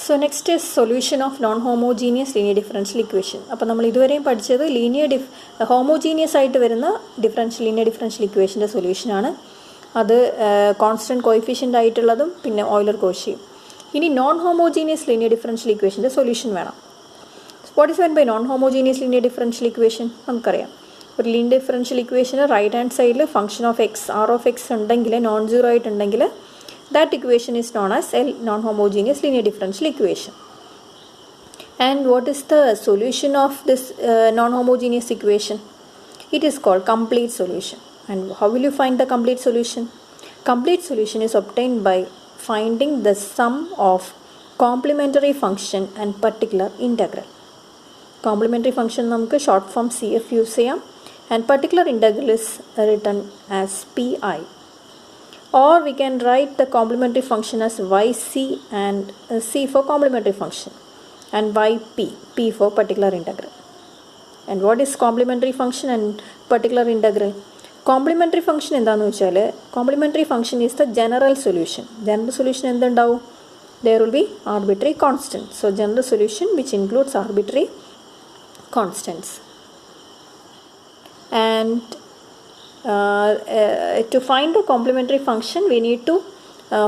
So next is solution of non-homogeneous linear differential equation. അപ്പോൾ നമ്മൾ ഇതുവരെയും പഠിച്ചത് ഹോമോജീനിയസ് ആയിട്ട് വരുന്ന linear differential equationൻ്റെ സൊല്യൂഷനാണ്. അത് കോൺസ്റ്റൻറ്റ് കോയിഫിഷ്യൻ്റ് ആയിട്ടുള്ളതും പിന്നെ ഓയിലർ കോഷിയും. ഇനി നോൺ ഹോമോജീനിയസ് linear differential equationൻ്റെ സൊല്യൂഷൻ വേണം. What is meant by non-homogeneous linear differential equation? നമുക്കറിയാം, ഒരു linear differential equation right hand സൈഡിൽ function of x r of x ഉണ്ടെങ്കിൽ നോൺ സീറോ ആയിട്ടുണ്ടെങ്കിൽ that equation is known as a non-homogeneous linear differential equation. And what is the solution of this non-homogeneous equation? It is called complete solution. And how will you find the complete solution? Complete solution is obtained by finding the sum of complementary function and particular integral. Complementary function namukku short form CF use cheyam, and particular integral is written as PI. Or we can write the complementary function as yc and c for complementary function and yp, p for particular integral. And what is complementary function and particular integral? Complementary function endanu vechal, complementary function is the general solution. General solution endundavum? There will be arbitrary constants. So general solution which includes arbitrary constants. And to find the complementary function we need to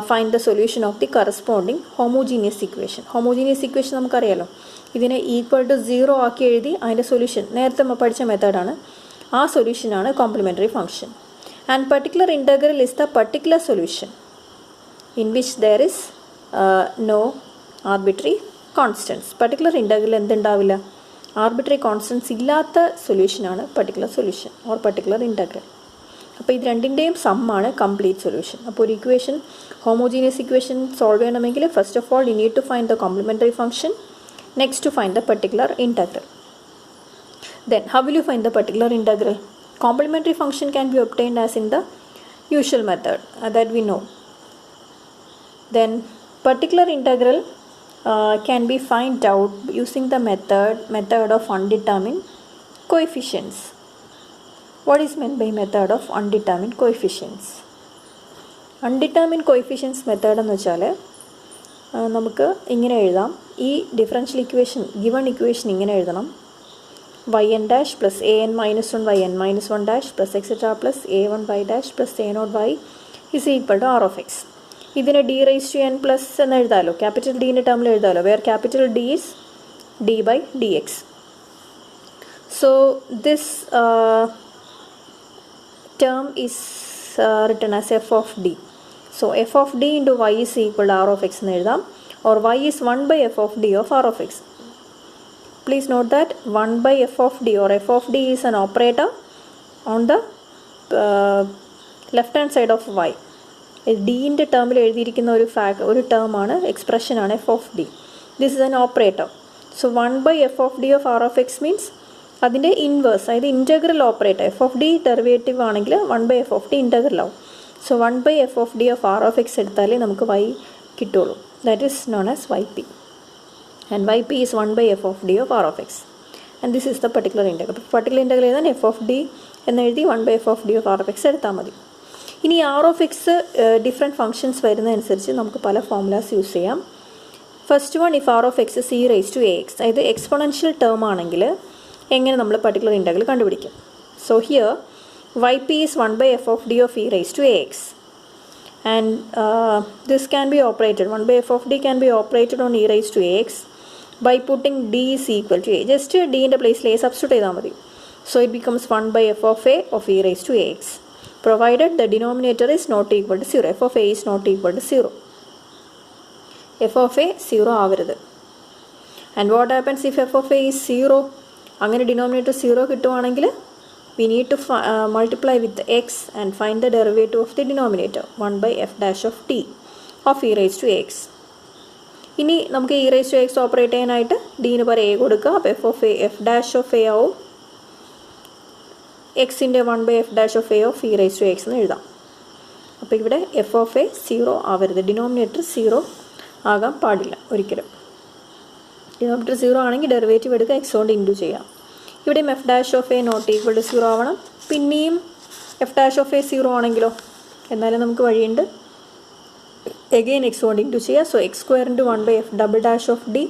find the solution of the corresponding homogeneous equation. Homogeneous equation നമുക്കറിയാലോ, ഇതിനെ equal to 0 ആക്കി എഴുതി അതിൻ്റെ solution നേരത്തെ പഠിച്ച മെത്തേഡാണ്. ആ സൊല്യൂഷനാണ് complementary function. And particular integral is the particular solution in which there is no arbitrary constants. Particular integral എന്തുണ്ടാവില്ല? ആർബിട്രറി കോൺസ്റ്റൻസ് ഇല്ലാത്ത സൊല്യൂഷനാണ് particular solution or particular integral. അപ്പോൾ ഇത് രണ്ടിൻ്റെയും സമ്മാണ് കംപ്ലീറ്റ് സൊല്യൂഷൻ. അപ്പോൾ ഒരു ഇക്വേഷൻ, ഹോമോജീനിയസ് ഇക്വേഷൻ സോൾവ് ചെയ്യണമെങ്കിൽ first of all you need to find the complementary function, next to find the particular integral. Then how will you find the particular integral? Complementary function can be obtained as in the usual method that we know. Then particular integral can be find out using the method of undetermined coefficients. What is meant by method of undetermined coefficients? Undetermined coefficients method എന്ന് വെച്ചാൽ നമുക്ക് ഇങ്ങനെ എഴുതാം. ഈ differential equation, given equation ഇങ്ങനെ എഴുതണം: yn dash plus an minus 1 yn minus 1 dash plus etc plus a1 y dash plus a0 y is equal to r of x. ഇതിനെ d raised to n plus എന്ന് എഴുതാമല്ലോ, capital ഡിൻ്റെ ടേമിൽ എഴുതാമല്ലോ, where capital d is d by dx. So this term is written as f of d. So f of d into y is equal to r of x എന്ന് എഴുതാം, or y is 1 by f of d of r of x. Please note that 1 by f of d or f of d is an operator on the left hand side of y. d ൻ്റെ ടേമിൽ എഴുതിയിരിക്കുന്ന ഒരു ടേമാണ്, എക്സ്പ്രഷനാണ് f of d. This is an operator. So 1 by f of d of r of x means അതിൻ്റെ inverse, അതായത് integral operator. f of d derivative ആണെങ്കിൽ 1 by f of d integral ആവും. So 1 by f of d of r of x എടുത്താലേ നമുക്ക് y കിട്ടുള്ളൂ. That is known as yp. And yp is 1 by f of d of r of x. And this is the particular integral. Particular integral എഴുതാൻ f of d എന്ന് എഴുതി 1 by f of d of r of x എടുത്താൽ മതി. ഇനി r of x different functions വരുന്നതനുസരിച്ച് നമുക്ക് പല formulas use ചെയ്യാം. First one, if r of x is e raised to ax, അതായത് എക്സ്പൊണൻഷ്യൽ ടേം ആണെങ്കിൽ എങ്ങനെ നമ്മൾ പർട്ടിക്കുലർ ഇൻ്റഗ്രൽ കണ്ടുപിടിക്കും? So here yp is 1 by f of d of e raised to ax. And this can be operated, 1 by f of d can be operated on e raised to ax by putting d is equal to a. Just d in the place a substitute ചെയ്താൽ മതി. So it becomes 1 by f of a of e raised to ax, provided the denominator is not equal to 0. f of a is not equal to 0. f of a 0 ആവരുത്. And what happens if f of a is 0? അങ്ങനെ denominator 0 കിട്ടുവാണെങ്കിൽ we need to multiply with x and find the derivative of the denominator, 1 by f dash of t of e raised to x. ഇനി നമുക്ക് e raised to x operate ചെയ്യാനായിട്ട് ഡിന് പകരം a കൊടുക്കുക. അപ്പോൾ f of a f dash of a ആവും എക്സിൻ്റെ 1 by f dash of a of e raised to x എന്ന് എഴുതാം. അപ്പോൾ ഇവിടെ f of a 0 ആവരുത്, ഡിനോമിനേറ്റർ 0 ആകാൻ പാടില്ല ഒരിക്കലും. ഡിനോമിനേറ്റർ 0 ആണെങ്കിൽ ഡെറിവേറ്റീവ് എടുക്കുക, എക്സ് കൊണ്ട് ഇൻറ്റു ചെയ്യാം. ഇവിടെയും f dash of a not equal to 0 ആവണം. പിന്നെയും എഫ് ഡാഷ് ഓഫ് എ 0 ആണെങ്കിലോ? എന്നാലും നമുക്ക് വഴിയുണ്ട്. again x കൊണ്ട് ഇൻറ്റു ചെയ്യുക. So X square into 1 by f double dash of d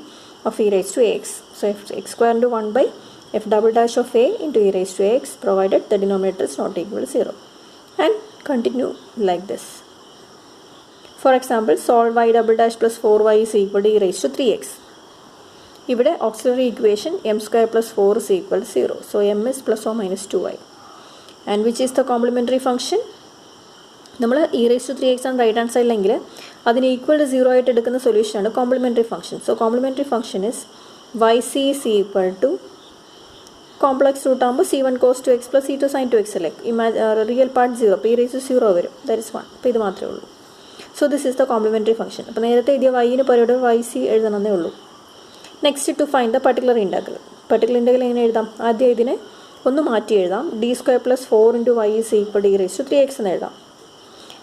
of e raised to ax. So x square into 1 by f double dash of a into e raised to ax provided the denominator is not equal to 0. And continue like this. For example, solve y double dash plus 4y is equal to e raised to 3x. ഇവിടെ auxiliary equation m square plus 4 is equal to 0. So m is plus or minus 2y. And which is the complementary function? നമ്മൾ e raised to 3x ആണ് right hand സൈഡിലെങ്കിൽ അതിന് equal to 0 ആയിട്ട് എടുക്കുന്ന സൊല്യൂഷനാണ് complementary function. So complementary function is yc is equal to complex root ആകുമ്പോൾ c1 cos 2x plus c2 sin 2x അല്ലേ. Real part 0, അപ്പോൾ e raised to 0 വരും. That is 1. അപ്പോൾ ഇത് മാത്രമേ ഉള്ളൂ. So this is the complementary function. അപ്പോൾ നേരത്തെ എഴുതിയ y-ന് പകരം yc എഴുതണമെന്നേ ഉള്ളൂ. Next to find the particular integral. Particular integral എങ്ങനെ എഴുതാം? ആദ്യം ഇതിനെ ഒന്ന് മാറ്റി എഴുതാം. d square plus 4 into y is equal to e raised to 3x എന്ന് എഴുതാം.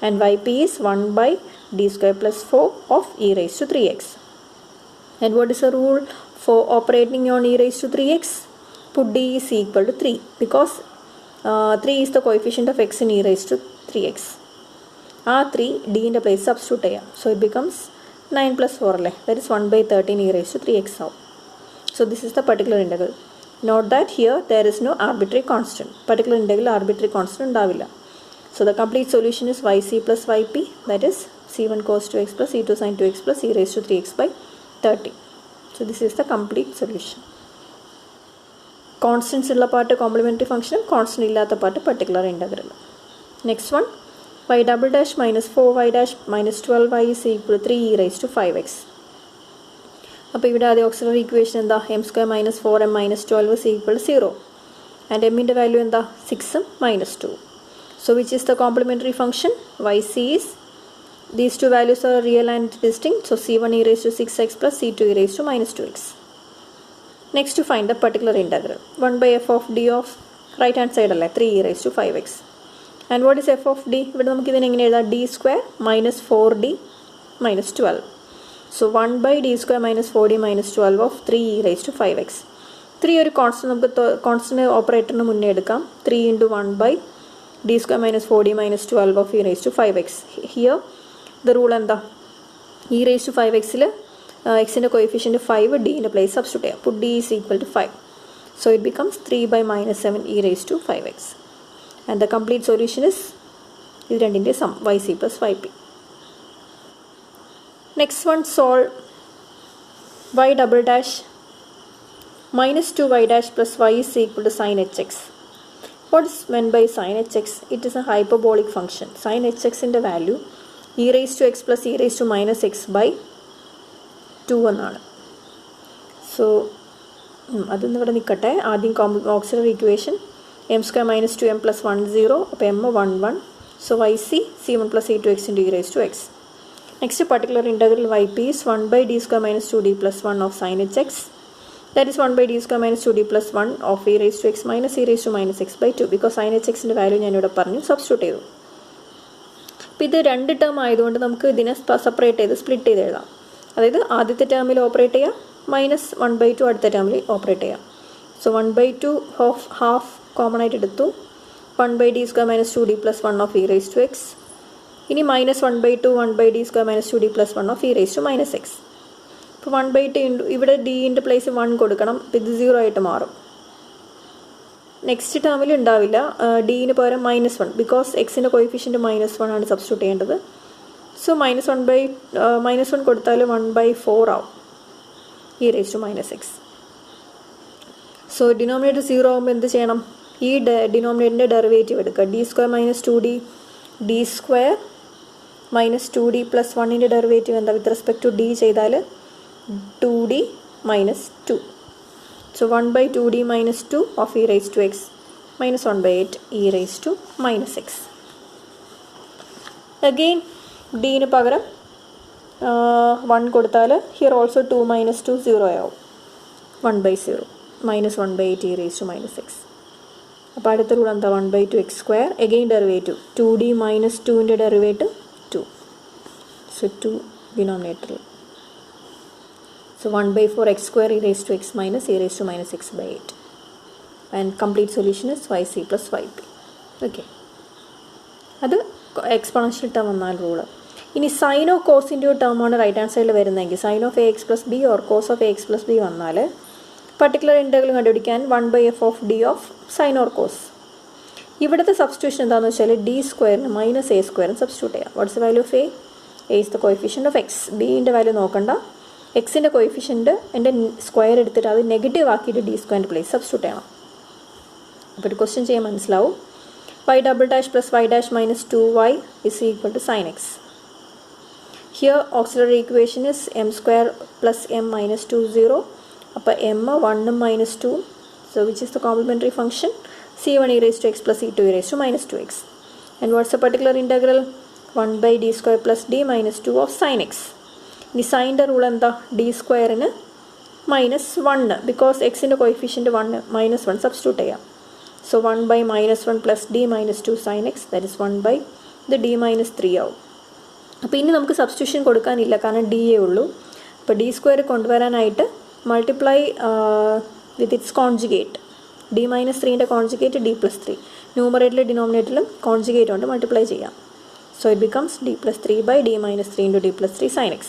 And yp is 1 by d square plus 4 of e raised to 3x. And what is the rule for operating on e raised to 3x? Put d is equal to 3 because 3 is the coefficient of x in e raised to 3x. ആ 3 d in the place substitute ചെയ്യാം. So it becomes 9 plus 4 അല്ലേ. That is 1 by 13 e raised to 3x ആവും. So this is the particular integral. Note that here there is no arbitrary constant. Particular integral arbitrary constant ഉണ്ടാവില്ല. So the complete solution is yc plus yp, that is c1 cos 2x plus c2 sin 2x plus e raised to 3x by 30. So this is the complete solution. Constants ഉള്ള part complimentary ഫംഗ്ഷനും constant ഇല്ലാത്ത part particular integral. Next one y double dash minus 4y dash minus 12y is equal to 3 e raised to 5x. അപ്പോൾ ഇവിടെ ആദ്യം auxiliary equation എന്താ? m square minus 4m minus 12 is equal to 0. And എമ്മിൻ്റെ value എന്താ? 6ഉം minus 2. So which is the complementary function? yc is, these two values are real and distinct. So c1 e raised to 6x plus c2 e raised to minus 2x. Next to find the particular integral. 1 by f of d of right hand side അല്ലേ 3 e raised to 5x. And what is f of d? ഇവിടെ നമുക്ക് ഇതിനെ എങ്ങനെ എഴുതാം? d square minus 4d minus 12. So 1 by d square minus 4d minus 12 of 3 e raised to 5x. 3 ഒരു constant, നമുക്ക് constant ഓപ്പറേറ്ററിന് മുന്നേ എടുക്കാം. 3 into 1 by d square minus 4d minus 12 of e raised to 5x. Here the rule എന്താ? e raised to 5xൽ xൻ്റെ coefficient 5, d ൻ്റെ place substitute ചെയ്യാം. Put d is equal to 5. So it becomes 3 by minus 7 e raised to 5x. And the complete solution is ഇത് രണ്ടിൻ്റെ some yc plus yp. Next one, solve y double dash minus 2y dash plus y is equal to sin hx. What is meant by sin hx? It is a hyperbolic function. Sin hx in the value e raised to x plus e raised to minus x by 2 എന്നാണ്. So അതൊന്നും ഇവിടെ നിൽക്കട്ടെ. ആദ്യം auxiliary equation m square minus 2m plus 1 0. അപ്പോൾ m 1 1. So yc c1 plus c2x into e raised to x. Next particular integral yp is 1 by d square minus 2d plus 1 of sin hx. That is 1 by d square minus 2d plus 1 of e raised to x minus e raised to minus x by 2. Because sin hxൻ്റെ value ഞാനിവിടെ പറഞ്ഞു substitute ചെയ്തു. അപ്പോൾ ഇത് രണ്ട് term ആയതുകൊണ്ട് നമുക്ക് ഇതിനെ separate ചെയ്ത് സ്പ്ലിറ്റ് ചെയ്ത് എഴുതാം. അതായത് ആദ്യത്തെ ടേമിൽ ഓപ്പറേറ്റ് ചെയ്യാം, മൈനസ് 1/2 അടുത്ത ടേമിൽ ഓപ്പറേറ്റ് ചെയ്യാം. സോ 1/2 ഓഫ് ഹാഫ് കോമൺ ആയിട്ട് എടുത്തു. 1 by d square minus 2d plus 1 of e raised to x. ഇനി minus 1/2 1 by d square minus 2d plus 1 of e raised to minus x. ഇപ്പോൾ 1/2 ഇവിടെ ഡിൻ്റെ place 1 കൊടുക്കണം. അപ്പോൾ ഇത് 0 ആയിട്ട് മാറും. നെക്സ്റ്റ് ടേമിൽ ഉണ്ടാവില്ല, ഡിന് പകരം -1 ബിക്കോസ് എക്സിൻ്റെ കോയിഫിഷ്യൻറ്റ് -1 ആണ് സബ്സ്റ്റിറ്റ്യൂട്ട് ചെയ്യേണ്ടത്. സോ -1 കൊടുത്താൽ 1/4 ആവും e raised to minus x. So denominator 0 ആകുമ്പോൾ എന്ത് ചെയ്യണം? ഈ ഡിനോമിനേറ്ററിൻ്റെ ഡെറിവേറ്റീവ് എടുക്കുക. d square minus 2d d square minus 2d plus 1ൻ്റെ ഡെറിവേറ്റീവ് എന്താ? വിത്ത് റെസ്പെക്ട് ടു d ചെയ്താൽ 2d minus 2. So 1/2d minus 2 of e raised to x minus 1/8 e raised to minus x. Again d ന് പകരം 1 കൊടുത്താൽ here also 2 minus 2 0 ആവും. 1/0 minus 1/8 e raised to minus x. അപ്പോൾ അടുത്ത rule എന്താ? 1/2 x square. Again derivative 2d minus 2ൻ്റെ ഡെറിവേറ്റീവ് 2. So 2 ഡിനോമിനേറ്ററിൽ. So 1/4 x square e raised to x minus e raised to minus x by 8. And complete solution is yc plus yp. Okay. അത് exponential term വന്നാൽ rule. ഇനി സൈനോ കോസിൻ്റെ ഒരു ടേമാണ് റൈറ്റ് ഹാൻഡ് സൈഡിൽ വരുന്നതെങ്കിൽ sine of a x plus b or cos of a x plus b വന്നാൽ പർട്ടിക്കുലർ ഇൻ്റഗ്രൽ കണ്ടുപിടിക്കാൻ 1/f(d) of sine or cos. ഇവിടുത്തെ സബ്സ്റ്റിറ്റ്യൂഷൻ എന്താണെന്ന് വെച്ചാൽ ഡി സ്ക്വയറിന് മൈനസ് എ സ്ക്വയറിന് സബ്സ്റ്റിറ്റ്യൂട്ട് ചെയ്യാം. What's the value of a? A is the coefficient of x. ബിൻ്റെ value നോക്കണ്ട, എക്സിൻ്റെ കോഎഫിഷ്യൻ്റ് എൻ്റെ സ്ക്വയർ എടുത്തിട്ട് അത് നെഗറ്റീവ് ആക്കിയിട്ട് ഡി സ്ക്വയറിൻ്റെ പ്ലേസ് സബ്സ്റ്റിറ്റ്യൂട്ട് ചെയ്യണം. അപ്പോൾ ഒരു ക്വസ്റ്റ്യൻ ചെയ്യാൻ മനസ്സിലാവും. y double dash plus y dash minus 2y is equal to sin x. Here auxiliary equation is m square plus m minus 2 0. അപ്പോൾ m 1 minus 2, so which is the complementary function? c1 e raised to x plus c2 e raised to minus 2x. And what's the particular integral? 1/d square plus d minus 2 of sin x. ഇനി സൈൻ്റെ rule എന്താ? D സ്ക്വയറിന് minus 1 because എക്സിൻ്റെ coefficient 1 minus 1 substitute ചെയ്യാം. So 1/-1 plus d minus 2 sin x, that is 1/d minus 3 ആവും. അപ്പോൾ ഇനി നമുക്ക് substitution കൊടുക്കാനില്ല, കാരണം ഡി എ ഉള്ളൂ. അപ്പോൾ ഡി സ്ക്വയർ കൊണ്ടുവരാനായിട്ട് multiply with its conjugate. D minus 3ൻ്റെ കോൺജുഗേറ്റ് ഡി പ്ലസ് 3. ന്യൂമറേറ്ററിലും ഡിനോമിനേറ്ററിലും കോൺജുഗേറ്റ് കൊണ്ട് മൾട്ടിപ്ലൈ ചെയ്യാം. So it becomes d plus 3/d minus 3 into d plus 3 sin x.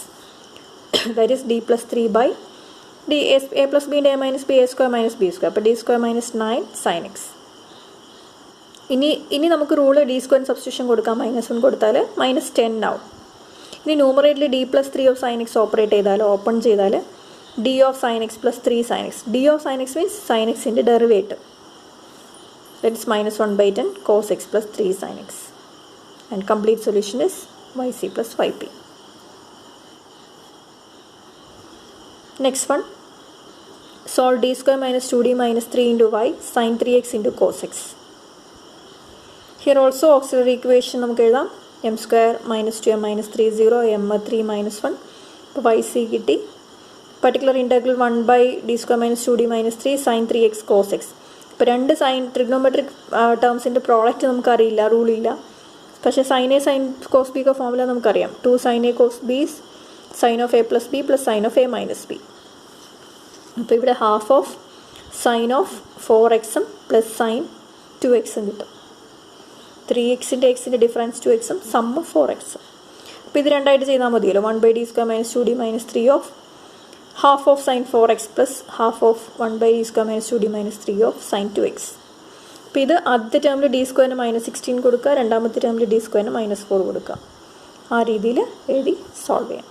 That is d plus 3/d a plus b into a minus b a square minus b square. അപ്പോൾ d square minus 9 sin x. ഇനി നമുക്ക് rule D സ്ക്വയറിന് substitution കൊടുക്കാം. -1 കൊടുത്താൽ -10 ആവും. ഇനി ന്യൂമറേറ്ററിൽ d plus 3 of sin x operate ചെയ്താൽ, ഓപ്പൺ ചെയ്താൽ d of sin x plus 3 sin x. d of sin x means sin xൻ്റെ ഡെറിവേറ്റീവ്. That is -1/10 cos x plus 3 sin x. And complete solution is yc plus yp. Next one, solve d square minus 2d minus 3 into y sin 3x into cos x. Here also auxiliary equation നമുക്ക് എഴുതാം. m square minus 2m minus 3 0, m 3 minus 1. അപ്പോൾ yc കിട്ടി. Particular integral 1/d square minus 2d minus 3 sin 3x cos x. ഇപ്പോൾ രണ്ട് sign trigonometric ടേംസിൻ്റെ product നമുക്കറിയില്ല, റൂളില്ല. പക്ഷേ sin A sin cos B ഒക്കെ ഫോമുല നമുക്കറിയാം. 2 sin a cos b is sin of a plus b plus sin of a minus b. അപ്പോൾ ഇവിടെ half of sine of 4x plus sine 2x കിട്ടും. 3xൻ്റെ എക്സിൻ്റെ difference 2x some of 4x. അപ്പോൾ ഇത് രണ്ടായിട്ട് ചെയ്താൽ മതിയല്ലോ. 1/d square minus 2d minus 3 of half of sine 4x plus half of 1/d square minus 2d minus 3 of sine 2x. അപ്പോൾ ഇത് ആദ്യത്തെ ടേമിൽ ഡി സ്ക്വയറിന് -16 കൊടുക്കുക, രണ്ടാമത്തെ ടേമിൽ ഡി സ്ക്വയറിന് -4 കൊടുക്കുക. ആ രീതിയിൽ എഴുതി സോൾവ് ചെയ്യാം.